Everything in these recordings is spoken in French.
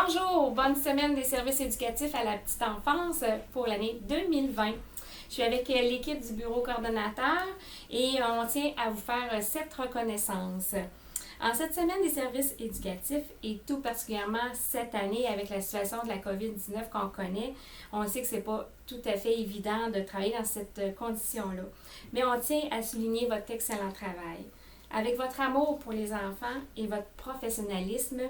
Bonjour, bonne semaine des services éducatifs à la petite enfance pour l'année 2020. Je suis avec l'équipe du bureau coordonnateur et on tient à vous faire cette reconnaissance. En cette semaine des services éducatifs et tout particulièrement cette année avec la situation de la COVID-19 qu'on connaît, on sait que c'est pas tout à fait évident de travailler dans cette condition-là. Mais on tient à souligner votre excellent travail. Avec votre amour pour les enfants et votre professionnalisme,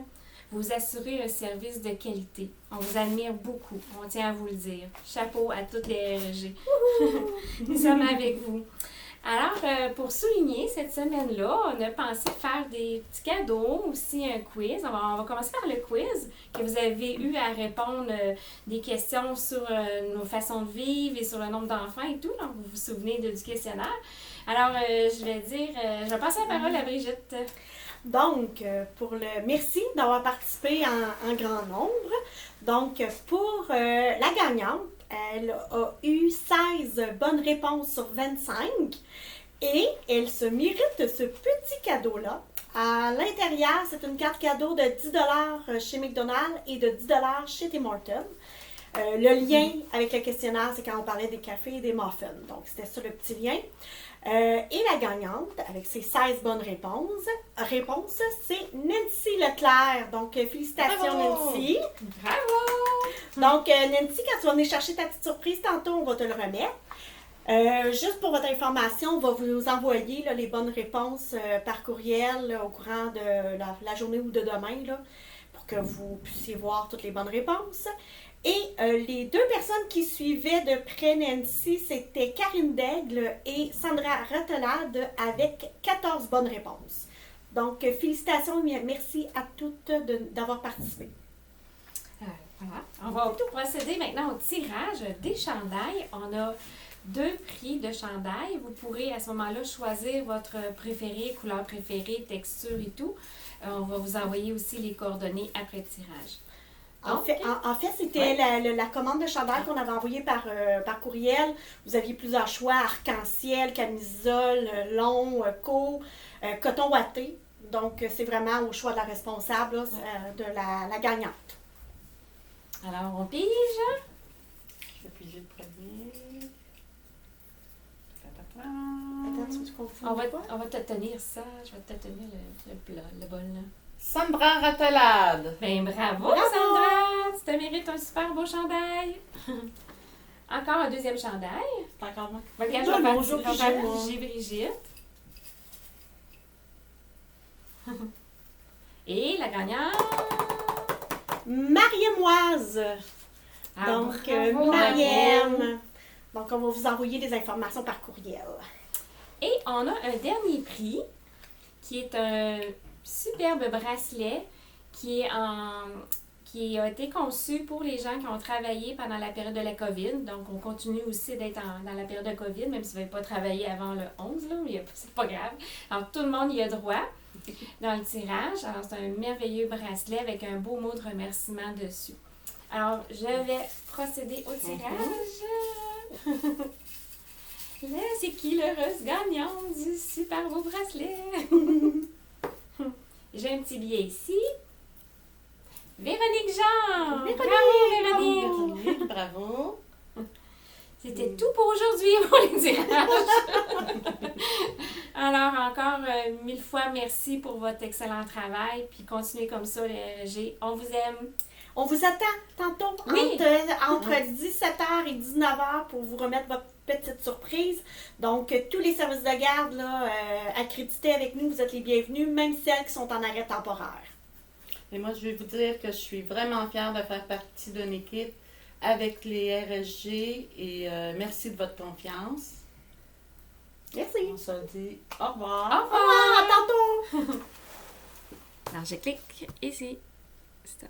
vous assurez un service de qualité. On vous admire beaucoup, on tient à vous le dire. Chapeau à toutes les RG. Nous sommes avec vous. Alors, pour souligner cette semaine-là, on a pensé faire des petits cadeaux, aussi un quiz. On va commencer par le quiz, que vous avez eu à répondre des questions sur nos façons de vivre et sur le nombre d'enfants et tout. Donc, vous vous souvenez du questionnaire. Alors, je vais passer la parole à Brigitte. Donc, merci d'avoir participé en grand nombre. Donc, pour la gagnante, elle a eu 16 bonnes réponses sur 25 et elle se mérite ce petit cadeau-là. À l'intérieur, c'est une carte cadeau de 10$ chez McDonald's et de 10$ chez Tim Hortons. Le lien avec le questionnaire, c'est quand on parlait des cafés et des muffins. Donc, c'était ça le petit lien. Et la gagnante, avec ses 16 bonnes réponses, c'est Nancy Leclerc. Donc, félicitations, Bravo! Nancy. Bravo! Donc, Nancy, quand tu vas venir chercher ta petite surprise, tantôt, on va te le remettre. Juste pour votre information, on va vous envoyer là, les bonnes réponses par courriel là, au courant de la journée ou de demain, là, pour que vous puissiez voir toutes les bonnes réponses. Et les deux personnes qui suivaient de près Nancy, c'était Karine Daigle et Sandra Rattelade avec 14 bonnes réponses. Donc, félicitations et merci à toutes d'avoir participé. Voilà. On va procéder maintenant au tirage des chandails. On a 2 prix de chandail. Vous pourrez à ce moment-là choisir votre préféré, couleur préférée, texture et tout. On va vous envoyer aussi les coordonnées après le tirage. En fait, c'était la commande de chandail qu'on avait envoyée par courriel. Vous aviez plusieurs choix, arc-en-ciel, camisole, long, court, coton ouaté. Donc, c'est vraiment au choix de la responsable là, de la gagnante. Alors, on pige. Je vais piger le premier. Attends, tu confonds On va te tenir ça. Je vais te tenir le bol là. Sandra Rattelade. Ben bravo, Sandra! Tu te mérites un super beau chandail. Encore un deuxième chandail. C'est encore moi. Regarde, Bonjour, j'ai Brigitte. Et la gagnante. Mariemoise. Ah, Donc, bravo, Mariem. Donc, on va vous envoyer des informations par courriel. Et on a un dernier prix qui est un superbe bracelet qui a été conçu pour les gens qui ont travaillé pendant la période de la COVID. Donc, on continue aussi d'être dans la période de COVID, même si vous n'avez pas travaillé avant le 11, là, mais c'est pas grave. Alors, tout le monde y a droit dans le tirage. Alors, c'est un merveilleux bracelet avec un beau mot de remerciement dessus. Alors, je vais procéder au tirage. Là, c'est qui l'heureuse gagnante du super beau bracelet? J'ai un petit billet ici. Véronique Jean! Bravo, Véronique! Bravo. C'était tout pour aujourd'hui pour les tirages. Alors, encore 1000 fois merci pour votre excellent travail. Puis continuez comme ça, les RG. On vous aime. On vous attend tantôt Oui. entre 17h et 19h pour vous remettre votre petite surprise. Donc, tous les services de garde là, accrédités avec nous, vous êtes les bienvenus, même celles qui sont en arrêt temporaire. Et moi, je vais vous dire que je suis vraiment fière de faire partie d'une équipe avec les RSG et merci de votre confiance. Merci. On se dit au revoir. Au Au revoir, à tantôt! Alors, je clique ici. Stop.